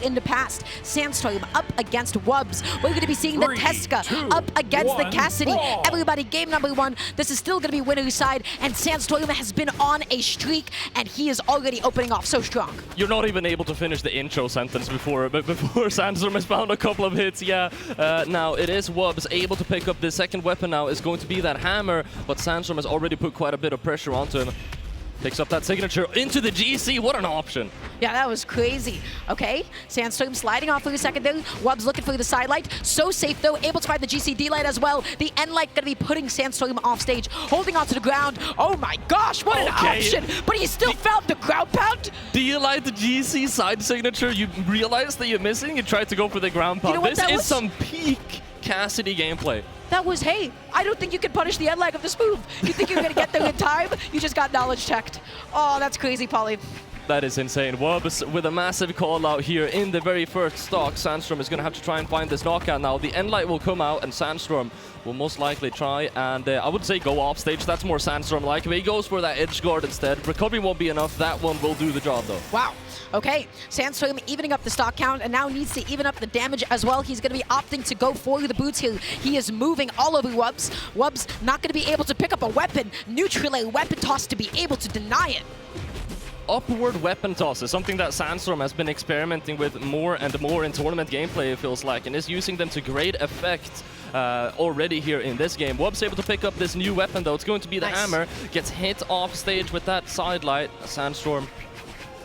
in the past. Sandstorm up against Wubz. We're going to be seeing the Teska up against the Cassidy. Brawl. Everybody, game number 1. This is still going to be winner's side, and Sandstorm has been on a streak, and he is already opening off so strong. You're not even able to finish the intro sentence before Sandstorm has found a couple of hits. Yeah, now it is Wubz able to pick up the second weapon now. Is going to be that hammer, but Sandstorm has already put quite a bit of pressure onto him. Picks up that signature into the GC. What an option. Yeah, that was crazy. Okay, Sandstorm sliding off for a second there. Wubz looking for the side light. So safe though, able to find the GC light as well. The end light gonna be putting Sandstorm off stage, holding onto the ground. Oh my gosh, what an option! But he still found the ground pound. Do you like the GC side signature? You realize that you're missing. You tried to go for the ground pound. You know what, this is some peak Cassidy gameplay. That was, hey, I don't think you can punish the end leg of this move. You think you're gonna get there in time? You just got knowledge checked. Oh, that's crazy, Polly. That is insane. Wubz with a massive call out here in the very first stock. Sandstorm is going to have to try and find this knockout now. The end light will come out and Sandstorm will most likely try and I would say go off stage. That's more Sandstorm-like. But he goes for that edge guard instead. Recovery won't be enough. That one will do the job though. Wow. Okay, Sandstorm evening up the stock count and now needs to even up the damage as well. He's going to be opting to go for the boots here. He is moving all over Wubz. Wubz not going to be able to pick up a weapon. Neutral a weapon toss to be able to deny it. Upward weapon toss is something that Sandstorm has been experimenting with more and more in tournament gameplay, it feels like, and is using them to great effect already here in this game. Wubz able to pick up this new weapon though. It's going to be the hammer. Gets hit off stage with that side light. Sandstorm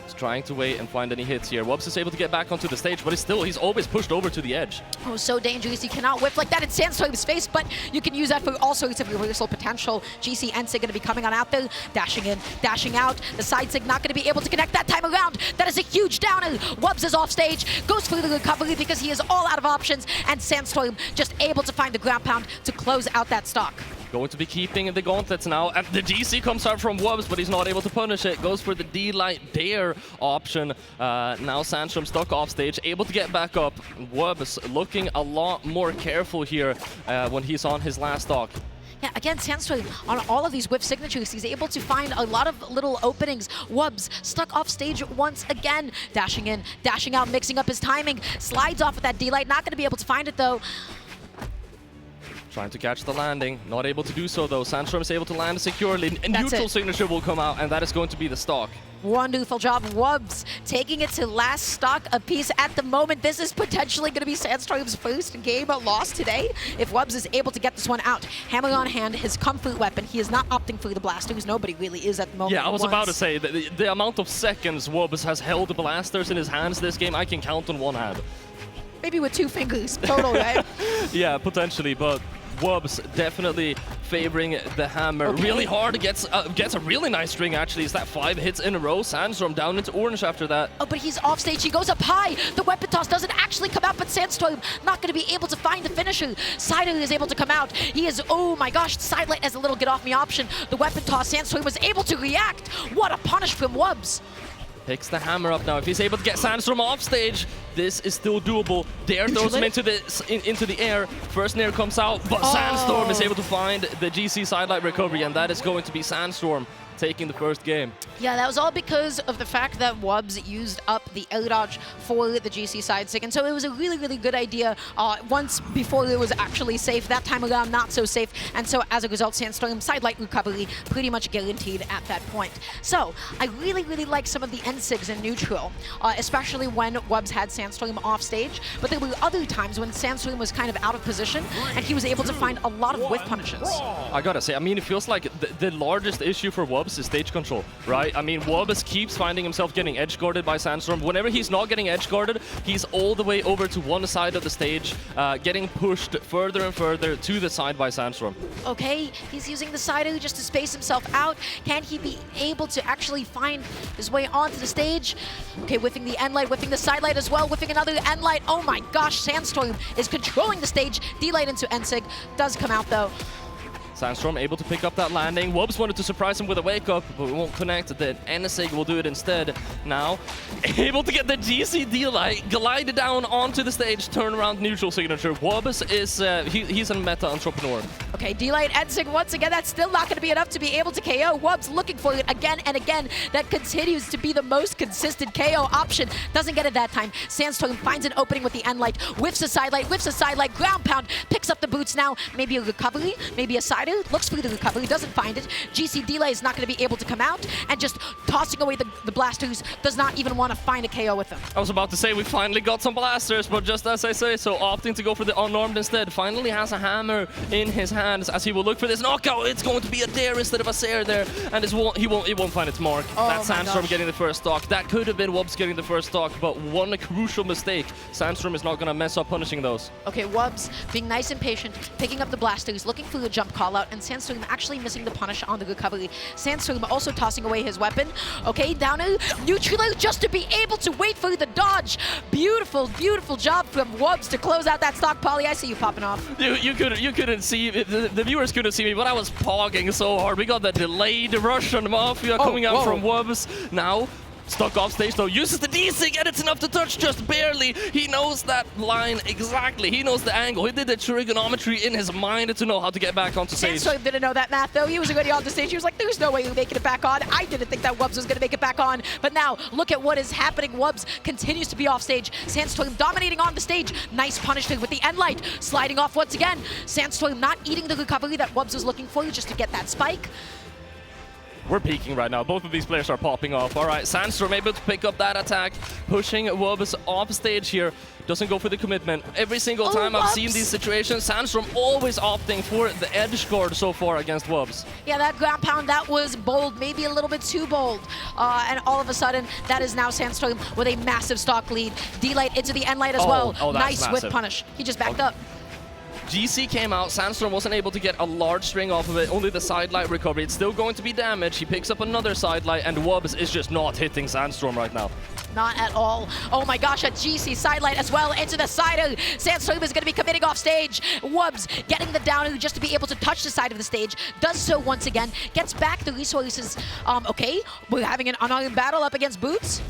is trying to wait and find any hits here. Wubz is able to get back onto the stage, but he's always pushed over to the edge. Oh, so dangerous. You cannot whip like that in Sandstorm's face, but you can use that for all sorts of reversal potential. GC and Sig going to be coming on out there, dashing in, dashing out. The side Sig not going to be able to connect that time around. That is a huge downer. Wubz is off stage, goes for the recovery because he is all out of options, and Sandstorm just able to find the ground pound to close out that stock. Going to be keeping the gauntlets now, and the GC comes out from Wubz, but he's not able to punish it. Goes for the D-Light Dare option. Now Sandstorm stuck off stage, able to get back up. Wubz looking a lot more careful here when he's on his last stock. Yeah, again, Sandstorm on all of these whiff signatures, he's able to find a lot of little openings. Wubz stuck off stage once again, dashing in, dashing out, mixing up his timing, slides off with that D-Light, not going to be able to find it though. Trying to catch the landing, not able to do so though. Sandstorm is able to land securely. A neutral signature will come out, and that is going to be the stock. Wonderful job, Wubz, taking it to last stock apiece at the moment. This is potentially going to be Sandstorm's first game lost today. If Wubz is able to get this one out, hammer on hand, his comfort weapon. He is not opting for the blasters. Nobody really is at the moment. Yeah, I was about to say, the amount of seconds Wubz has held the blasters in his hands this game, I can count on one hand. Maybe with 2 fingers total, right? Yeah, potentially, but Wubz definitely favoring the hammer. Really hard, gets a really nice string actually. Is that 5 hits in a row? Sandstorm down into orange after that. Oh, but he's off stage. He goes up high. The weapon toss doesn't actually come out, but Sandstorm not going to be able to find the finisher. Sider is able to come out. He is, oh my gosh, sidelight as a little get off me option. The weapon toss, Sandstorm was able to react. What a punish from Wubz. Picks the hammer up now. If he's able to get Sandstorm off stage, this is still doable. Dare throws him into the air. First Nair comes out, but Sandstorm is able to find the GC sidelight recovery, and that is going to be Sandstorm taking the first game. Yeah, that was all because of the fact that Wubz used up the air dodge for the GC side stick, and so it was a really, really good idea once before it was actually safe. That time around, not so safe, and so as a result, Sandstorm sidelight recovery pretty much guaranteed at that point. So, I really, really like some of the N-Sigs in neutral, especially when Wubz had Sandstorm off stage, but there were other times when Sandstorm was kind of out of position, and he was able to find a lot of whiff punishes. I gotta say, I mean, it feels like the largest issue for Wubz is stage control, right? I mean, Wubz keeps finding himself getting edge guarded by Sandstorm. Whenever he's not getting edge guarded, he's all the way over to one side of the stage, getting pushed further and further to the side by Sandstorm. Okay, he's using the Sider just to space himself out. Can he be able to actually find his way onto the stage? Okay, whiffing the end light, whiffing the side light as well, whiffing another end light. Oh my gosh, Sandstorm is controlling the stage. D-light into N-Sig does come out though. Sandstorm able to pick up that landing. Wubz wanted to surprise him with a wake-up, but we won't connect. Then NSIG will do it instead. Now, able to get the GC D-Light, glide down onto the stage, turn around neutral signature. Wubz is, he's a meta entrepreneur. Okay, D-Light NSIG once again. That's still not going to be enough to be able to KO. Wubz looking for it again and again. That continues to be the most consistent KO option. Doesn't get it that time. Sandstorm finds an opening with the N-Light, whiffs a side light, ground pound, picks up the boots now. Maybe a recovery, maybe a sider, looks for the recovery, doesn't find it. GC D-Light is not going to be able to come out, and just tossing away the blasters, does not even want to find a KO with them. I was about to say we finally got some blasters, but just as I say so, opting to go for the unarmed instead. Finally has a hammer in his hands as he will look for this knockout. It's going to be a dare instead of a Sair there, and he won't find its mark. Oh, that's Sandstorm getting the first stock. That could have been Wubz getting the first stock, but one crucial mistake. Sandstorm is not going to mess up punishing those. Okay, Wubz being nice and patient, picking up the blasters, looking for the jump call out, and Sandstorm actually missing the punish on the recovery. Sandstorm also tossing away his weapon. Okay, downer, neutral just to be able to wait for the dodge. Beautiful, beautiful job from Wubz to close out that stock. Polly, I see you popping off. You couldn't see, the viewers couldn't see me, but I was pogging so hard. We got the delayed Russian Mafia coming out from Wubz. Now, stuck off stage though, uses the D-Sig and it's enough to touch just barely. He knows that line exactly. He knows the angle. He did the trigonometry in his mind to know how to get back onto stage. Sandstorm didn't know that math though. He was already on the stage. He was like, there's no way we're making it back on. I didn't think that Wubz was going to make it back on. But now, look at what is happening. Wubz continues to be off stage. Sandstorm dominating on the stage. Nice punishment with the N-Light. Sliding off once again. Sandstorm not eating the recovery that Wubz was looking for just to get that spike. We're peaking right now. Both of these players are popping off. All right, Sandstorm able to pick up that attack, pushing Wubz off stage here. Doesn't go for the commitment. Every single time I've seen these situations, Sandstorm always opting for the edge guard so far against Wubz. Yeah, that ground pound, that was bold, maybe a little bit too bold. And all of a sudden, that is now Sandstorm with a massive stock lead. D-Light into the N-Light as well. Nice massive. with punish. He just backed up. GC came out, Sandstorm wasn't able to get a large string off of it, only the side light recovery. It's still going to be damage. He picks up another side light, and Wubz is just not hitting Sandstorm right now. Not at all. Oh my gosh, a GC side light as well into the sider. Sandstorm is going to be committing off stage. Wubz getting the downer just to be able to touch the side of the stage. Does so once again. Gets back the resources. Okay, we're having an unarmed battle up against Boots.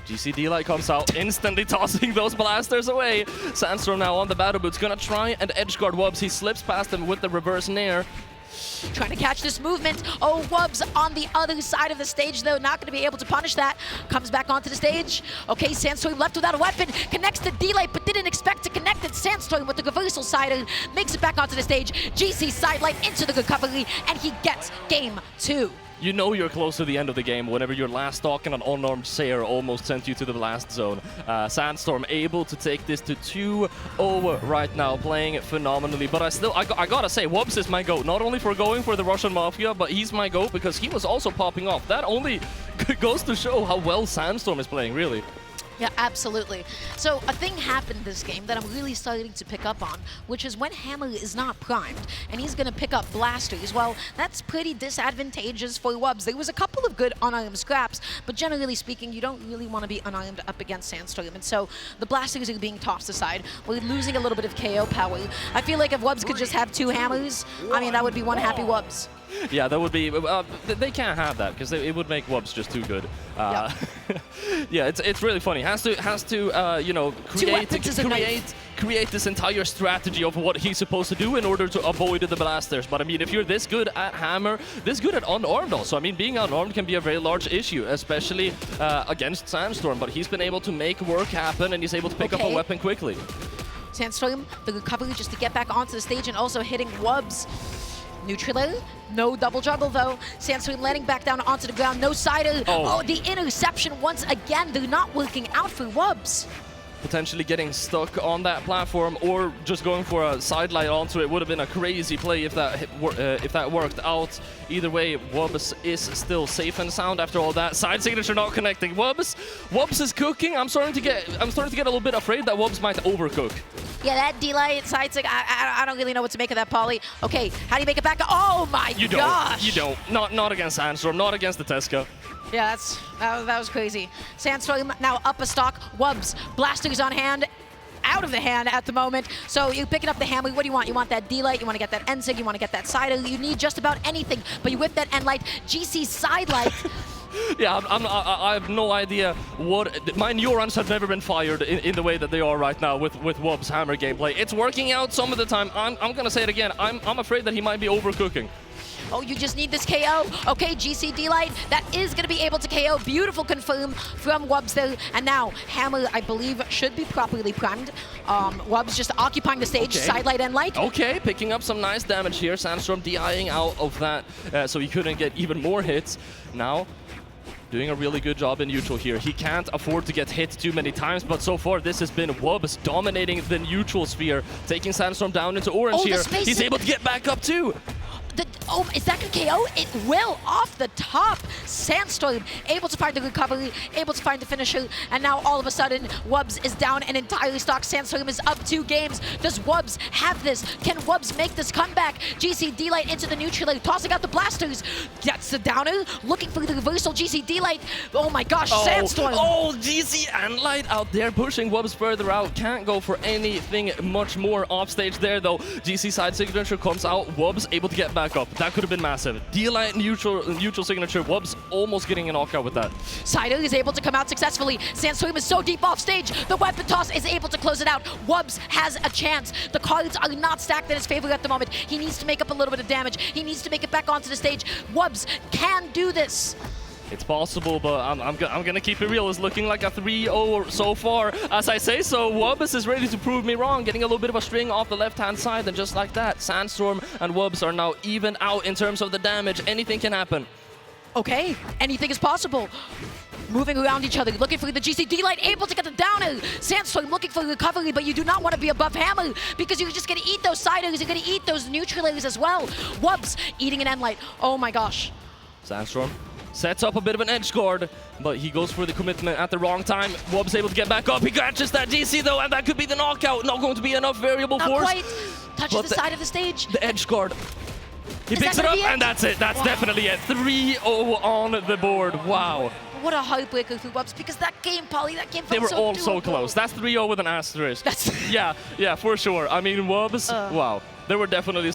GC D-Light comes out, instantly tossing those blasters away. Sandstorm now on the battle boots, gonna try and edgeguard Wubz. He slips past him with the reverse nair. Trying to catch this movement. Oh, Wubz on the other side of the stage, though. Not going to be able to punish that. Comes back onto the stage. Okay, Sandstorm left without a weapon. Connects the D-Light, but didn't expect to connect it. Sandstorm with the reversal sider. Makes it back onto the stage. GC side light into the recovery, and he gets game 2. You know you're close to the end of the game whenever your last stock and an unarmed Sair almost sent you to the blast zone. Sandstorm able to take this to 2-0 right now, playing phenomenally. But I gotta say, Wubz is my GOAT. Not only for going for the Russian Mafia, but he's my GOAT because he was also popping off. That only goes to show how well Sandstorm is playing, really. Yeah, absolutely. So a thing happened this game that I'm really starting to pick up on, which is when Hammer is not primed and he's going to pick up blasters. Well, that's pretty disadvantageous for Wubz. There was a couple of good unarmed scraps, but generally speaking, you don't really want to be unarmed up against Sandstorm. And so the blasters are being tossed aside. We're losing a little bit of KO power. I feel like if Wubz could just have 2 hammers, I mean, that would be one happy Wubz. Yeah, that would be. They can't have that because it would make Wubz just too good. Yep. Yeah, it's really funny. Has to you know, create this entire strategy of what he's supposed to do in order to avoid the blasters. But I mean, if you're this good at hammer, this good at unarmed also. I mean, being unarmed can be a very large issue, especially against Sandstorm. But he's been able to make work happen, and he's able to pick up a weapon quickly. Sandstorm, the recovery just to get back onto the stage and also hitting Wubz. Neutral, no double juggle though. Sandstorm landing back down onto the ground, no sider. Oh, the interception once again. They're not working out for Wubz. Potentially getting stuck on that platform or just going for a side light onto it would have been a crazy play if that worked out. Either way, Wubz is still safe and sound after all that. Side signature not connecting. Wubz is cooking. I'm starting to get a little bit afraid that Wubz might overcook. Yeah, that D-Light side sig, I don't really know what to make of that, Polly. Okay, how do you make it back? Oh my gosh! You don't. Not against Sandstorm. Not against the Tesca. Yeah, that was crazy. Sandstorm now up a stock. Wubz, blasters on hand. out of the hand at the moment. So you're picking up the hammer. What do you want? You want that D-Light, you want to get that N-Sig, you want to get that side. You need just about anything, but you whip that N-Light, GC side light. Yeah, I have no idea what... My neurons have never been fired in the way that they are right now with Wubz hammer gameplay. It's working out some of the time. I'm going to say it again. I'm afraid that he might be overcooking. Oh, you just need this KO. Okay, GC D-Light, that is going to be able to KO. Beautiful confirm from Wubz there. And now, Hammer, I believe, should be properly primed. Wubz just occupying the stage, okay. Side light and light. Okay, picking up some nice damage here. Sandstorm DIing out of that, so he couldn't get even more hits. Now, doing a really good job in neutral here. He can't afford to get hit too many times, but so far this has been Wubz dominating the neutral sphere, taking Sandstorm down into orange here. He's able to get back up too. Oh, is that going to KO? It will, off the top. Sandstorm able to find the recovery, able to find the finisher, and now all of a sudden, Wubz is down and entirely stocked. Sandstorm is up 2 games. Does Wubz have this? Can Wubz make this comeback? GC D-Light into the neutral, tossing out the blasters. Gets the downer, looking for the reversal. GC D-Light, oh my gosh, Sandstorm. Oh, GC and Light out there pushing Wubz further out. Can't go for anything much more off stage there though. GC side signature comes out, Wubz able to get back up. That could have been massive. D-Light neutral signature. Wubz almost getting a knockout with that. Sider is able to come out successfully. Sandstorm is so deep off stage. The weapon toss is able to close it out. Wubz has a chance. The cards are not stacked in his favor at the moment. He needs to make up a little bit of damage. He needs to make it back onto the stage. Wubz can do this. It's possible, but I'm gonna keep it real. It's looking like a 3-0 so far. As I say so, Wubz is ready to prove me wrong, getting a little bit of a string off the left-hand side, and just like that, Sandstorm and Wubz are now even out in terms of the damage. Anything can happen. Okay, anything is possible. Moving around each other, looking for the GC D-Light, able to get the downer. Sandstorm looking for recovery, but you do not want to be above Hammer because you're just going to eat those siders, you're going to eat those neutralators as well. Wubz eating an N-Light. Oh my gosh. Sandstorm sets up a bit of an edge guard, but he goes for the commitment at the wrong time. Wubz able to get back up. He catches that GC though, and that could be the knockout. Not going to be enough variable force. Not quite. Touches the side of the stage. The edge guard. He picks it up, and that's it. That's definitely it. 3-0 on the board. Wow. What a heartbreaker for Wubz, because that game, Polly, that game felt They were all so doable. close. That's 3-0 with an asterisk. That's yeah, for sure. I mean, Wubz, wow. They were definitely